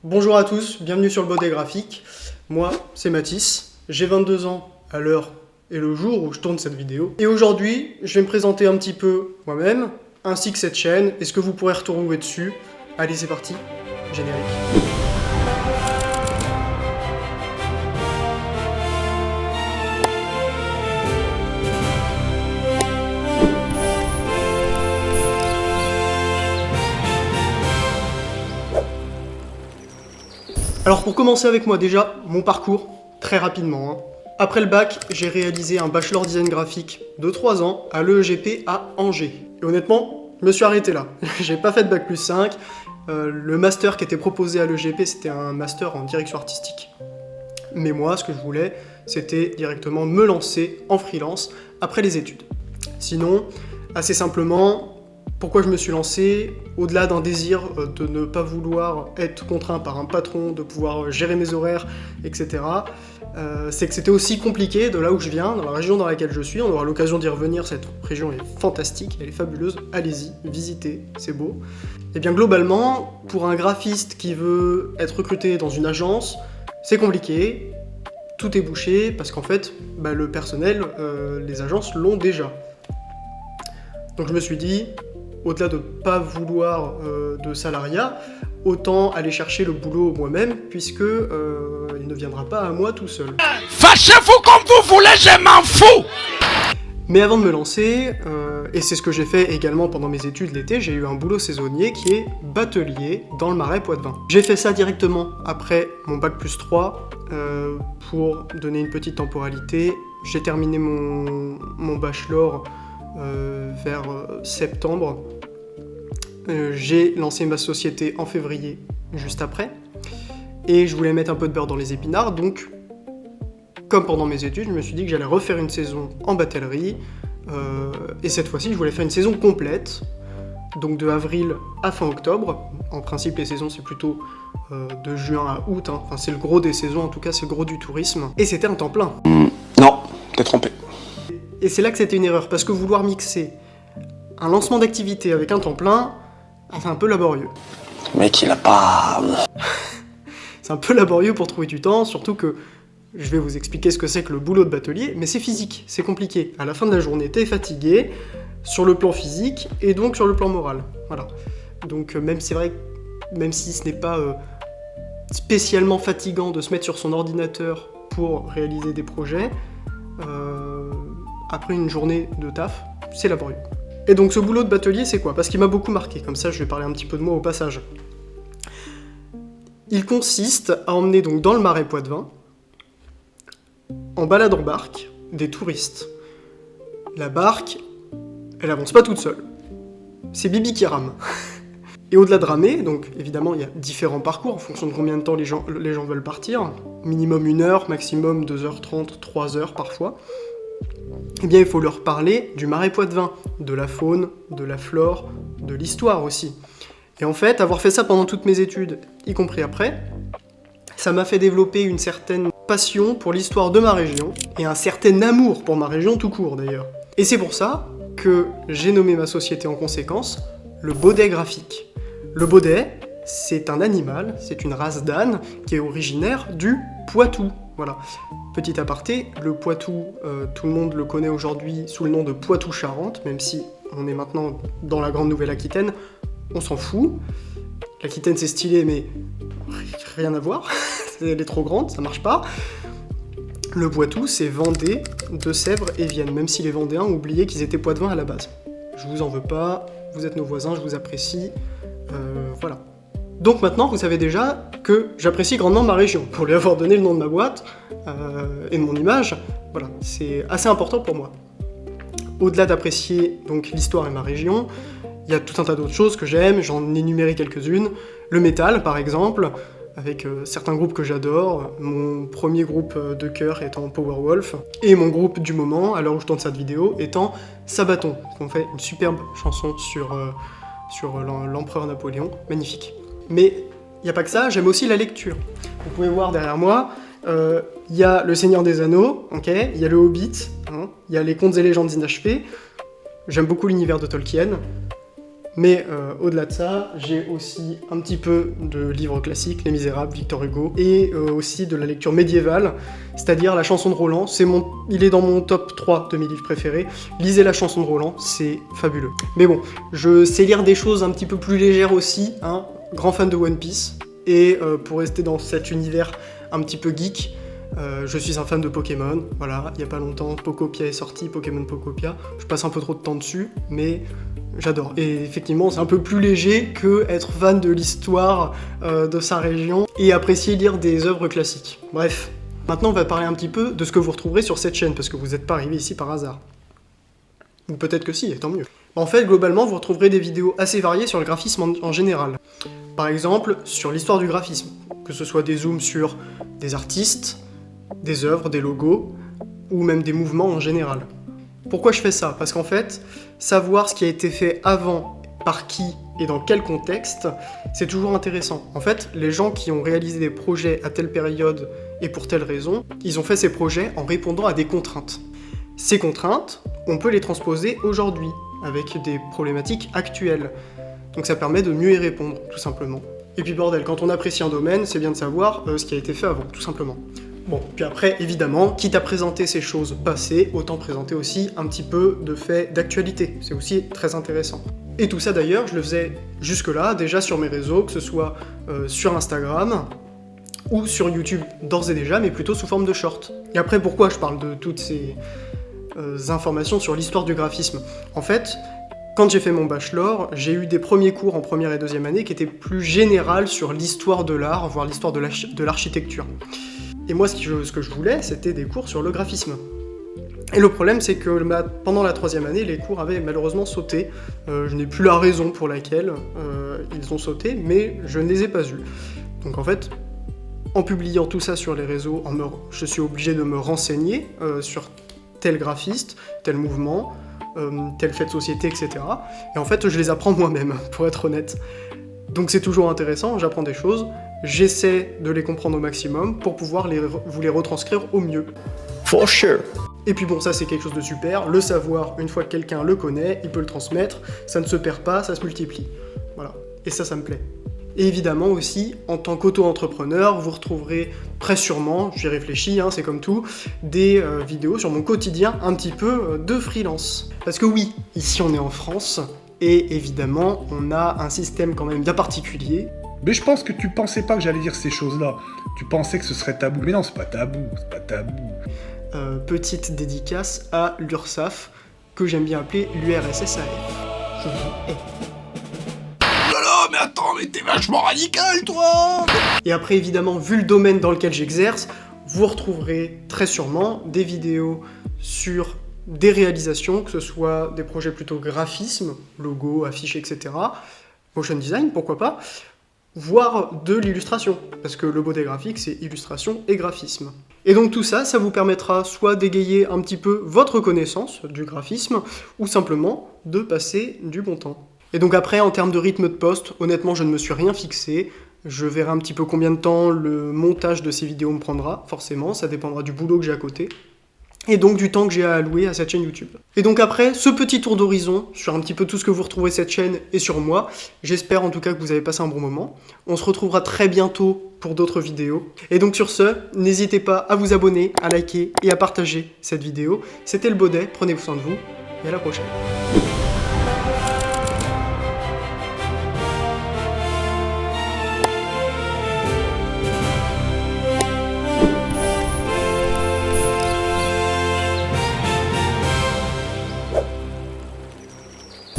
Bonjour à tous, bienvenue sur le Baudet Graphique. Moi, c'est Mathis, j'ai 22 ans à l'heure et le jour où je tourne cette vidéo. Et aujourd'hui, je vais me présenter un petit peu moi-même, ainsi que cette chaîne, et ce que vous pourrez retrouver dessus. Allez, c'est parti, générique. Alors pour commencer avec moi déjà, mon parcours, très rapidement. Après le bac, j'ai réalisé un bachelor design graphique de 3 ans à l'EEGP à Angers. Et honnêtement, je me suis arrêté là. J'ai pas fait de bac plus 5. Le master qui était proposé à l'EEGP, c'était un master en direction artistique. Mais moi, ce que je voulais, c'était directement me lancer en freelance après les études. Sinon, assez simplement, pourquoi je me suis lancé, au-delà d'un désir de ne pas vouloir être contraint par un patron, de pouvoir gérer mes horaires, etc., c'est que c'était aussi compliqué de là où je viens, dans la région dans laquelle je suis. On aura l'occasion d'y revenir, cette région est fantastique, elle est fabuleuse, allez-y, visitez, c'est beau. Et bien globalement, pour un graphiste qui veut être recruté dans une agence, c'est compliqué, tout est bouché, parce qu'en fait, le personnel, les agences l'ont déjà. Donc je me suis dit, au-delà de ne pas vouloir de salariat, autant aller chercher le boulot moi-même, puisque il ne viendra pas à moi tout seul. Fâchez-vous comme vous voulez, je m'en fous! Mais avant de me lancer, et c'est ce que j'ai fait également pendant mes études l'été, j'ai eu un boulot saisonnier qui est batelier dans le Marais Poitevin. J'ai fait ça directement après mon bac plus 3, pour donner une petite temporalité. J'ai terminé mon bachelor vers septembre. J'ai lancé ma société en février, juste après, et je voulais mettre un peu de beurre dans les épinards, donc comme pendant mes études, je me suis dit que j'allais refaire une saison en batellerie, et cette fois-ci je voulais faire une saison complète, donc de avril à fin octobre. En principe les saisons c'est plutôt de juin à août, enfin c'est le gros des saisons, en tout cas c'est le gros du tourisme, et c'était un temps plein. Non, t'es trompé. Et c'est là que c'était une erreur, parce que vouloir mixer un lancement d'activité avec un temps plein, c'est un peu laborieux. Le mec, il a pas... C'est un peu laborieux pour trouver du temps, surtout que je vais vous expliquer ce que c'est que le boulot de batelier, mais c'est physique, c'est compliqué. À la fin de la journée, t'es fatigué, sur le plan physique, et donc sur le plan moral. Voilà. Donc même c'est vrai, même si ce n'est pas spécialement fatigant de se mettre sur son ordinateur pour réaliser des projets, après une journée de taf, c'est laborieux. Et donc ce boulot de batelier, c'est quoi? Parce qu'il m'a beaucoup marqué, comme ça je vais parler un petit peu de moi au passage. Il consiste à emmener donc dans le Marais Poitevin, en balade en barque, des touristes. La barque, elle avance pas toute seule. C'est Bibi qui rame. Et au-delà de ramer, donc évidemment il y a différents parcours en fonction de combien de temps les gens veulent partir. Minimum 1 heure, maximum 2h30, 3h parfois. Eh bien, il faut leur parler du Marais Poitevin, de la faune, de la flore, de l'histoire aussi. Et en fait, avoir fait ça pendant toutes mes études, y compris après, ça m'a fait développer une certaine passion pour l'histoire de ma région, et un certain amour pour ma région tout court d'ailleurs. Et c'est pour ça que j'ai nommé ma société en conséquence le Baudet Graphique. Le Baudet, c'est un animal, c'est une race d'âne qui est originaire du Poitou. Voilà. Petit aparté, le Poitou, tout le monde le connaît aujourd'hui sous le nom de Poitou-Charentes, même si on est maintenant dans la grande Nouvelle-Aquitaine, on s'en fout. L'Aquitaine c'est stylé, mais rien à voir, elle est trop grande, ça marche pas. Le Poitou, c'est Vendée, Deux-Sèvres et Vienne, même si les Vendéens ont oublié qu'ils étaient Poitevins à la base. Je vous en veux pas, vous êtes nos voisins, je vous apprécie, voilà. Donc maintenant, vous savez déjà que j'apprécie grandement ma région, pour lui avoir donné le nom de ma boîte et de mon image. Voilà, c'est assez important pour moi. Au-delà d'apprécier donc l'histoire et ma région, il y a tout un tas d'autres choses que j'aime, j'en ai énuméré quelques-unes. Le métal, par exemple, avec certains groupes que j'adore, mon premier groupe de cœur étant Powerwolf, et mon groupe du moment, à l'heure où je tourne cette vidéo, étant Sabaton. On fait une superbe chanson sur l'empereur Napoléon, magnifique. Mais il n'y a pas que ça, j'aime aussi la lecture. Vous pouvez voir derrière moi, il y a Le Seigneur des Anneaux, okay, il y a Le Hobbit, il y a les contes et légendes inachevées. J'aime beaucoup l'univers de Tolkien, Mais au-delà de ça, j'ai aussi un petit peu de livres classiques, Les Misérables, Victor Hugo, et aussi de la lecture médiévale, c'est-à-dire La Chanson de Roland. Il est dans mon top 3 de mes livres préférés. Lisez La Chanson de Roland, c'est fabuleux. Mais bon, je sais lire des choses un petit peu plus légères aussi, hein, grand fan de One Piece, et pour rester dans cet univers un petit peu geek, je suis un fan de Pokémon, voilà, il y a pas longtemps, Pokopia est sorti, Pokémon Pokopia, je passe un peu trop de temps dessus, mais j'adore. Et effectivement, c'est un peu plus léger que être fan de l'histoire de sa région et apprécier lire des œuvres classiques. Bref, maintenant on va parler un petit peu de ce que vous retrouverez sur cette chaîne, parce que vous n'êtes pas arrivé ici par hasard. Ou peut-être que si, et tant mieux. En fait, globalement, vous retrouverez des vidéos assez variées sur le graphisme en général. Par exemple, sur l'histoire du graphisme, que ce soit des zooms sur des artistes, des œuvres, des logos, ou même des mouvements en général. Pourquoi je fais ça? Parce qu'en fait, savoir ce qui a été fait avant, par qui et dans quel contexte, c'est toujours intéressant. En fait, les gens qui ont réalisé des projets à telle période et pour telle raison, ils ont fait ces projets en répondant à des contraintes. Ces contraintes, on peut les transposer aujourd'hui, avec des problématiques actuelles. Donc ça permet de mieux y répondre, tout simplement. Et puis bordel, quand on apprécie un domaine, c'est bien de savoir ce qui a été fait avant, tout simplement. Bon, puis après, évidemment, quitte à présenter ces choses passées, autant présenter aussi un petit peu de faits d'actualité. C'est aussi très intéressant. Et tout ça d'ailleurs, je le faisais jusque-là, déjà sur mes réseaux, que ce soit sur Instagram ou sur YouTube d'ores et déjà, mais plutôt sous forme de short. Et après, pourquoi je parle de toutes ces informations sur l'histoire du graphisme? En fait, quand j'ai fait mon bachelor, j'ai eu des premiers cours en première et deuxième année qui étaient plus générales sur l'histoire de l'art, voire l'histoire de l'architecture. Et moi, ce que je voulais, c'était des cours sur le graphisme. Et le problème, c'est que pendant la troisième année, les cours avaient malheureusement sauté. Je n'ai plus la raison pour laquelle ils ont sauté, mais je ne les ai pas eus. Donc en fait, en publiant tout ça sur les réseaux, je suis obligé de me renseigner sur tel graphiste, tel mouvement, tel fait de société, etc. Et en fait, je les apprends moi-même, pour être honnête. Donc c'est toujours intéressant, j'apprends des choses, j'essaie de les comprendre au maximum pour pouvoir vous les retranscrire au mieux. For sure. Et puis bon, ça c'est quelque chose de super, le savoir, une fois que quelqu'un le connaît, il peut le transmettre, ça ne se perd pas, ça se multiplie. Voilà, et ça me plaît. Et évidemment aussi, en tant qu'auto-entrepreneur, vous retrouverez très sûrement, j'y réfléchis, hein, c'est comme tout, des vidéos sur mon quotidien un petit peu de freelance. Parce que oui, ici on est en France, et évidemment, on a un système quand même bien particulier. Mais je pense que tu pensais pas que j'allais dire ces choses-là. Tu pensais que ce serait tabou. Mais non, c'est pas tabou, c'est pas tabou. Petite dédicace à l'URSSAF, que j'aime bien appeler l'URSSAF. Je vous hais. Oh mais attends, mais t'es vachement radical, toi! Et après, évidemment, vu le domaine dans lequel j'exerce, vous retrouverez très sûrement des vidéos sur des réalisations, que ce soit des projets plutôt graphisme, logo, affiches, etc. Motion design, pourquoi pas, voire de l'illustration, parce que le beau des graphiques, c'est illustration et graphisme. Et donc tout ça, ça vous permettra soit d'égayer un petit peu votre connaissance du graphisme, ou simplement de passer du bon temps. Et donc après, en termes de rythme de poste, honnêtement, je ne me suis rien fixé. Je verrai un petit peu combien de temps le montage de ces vidéos me prendra, forcément, ça dépendra du boulot que j'ai à côté. Et donc du temps que j'ai à allouer à cette chaîne YouTube. Et donc après, ce petit tour d'horizon sur un petit peu tout ce que vous retrouvez cette chaîne et sur moi, j'espère en tout cas que vous avez passé un bon moment. On se retrouvera très bientôt pour d'autres vidéos. Et donc sur ce, n'hésitez pas à vous abonner, à liker et à partager cette vidéo. C'était le Baudet, prenez soin de vous et à la prochaine.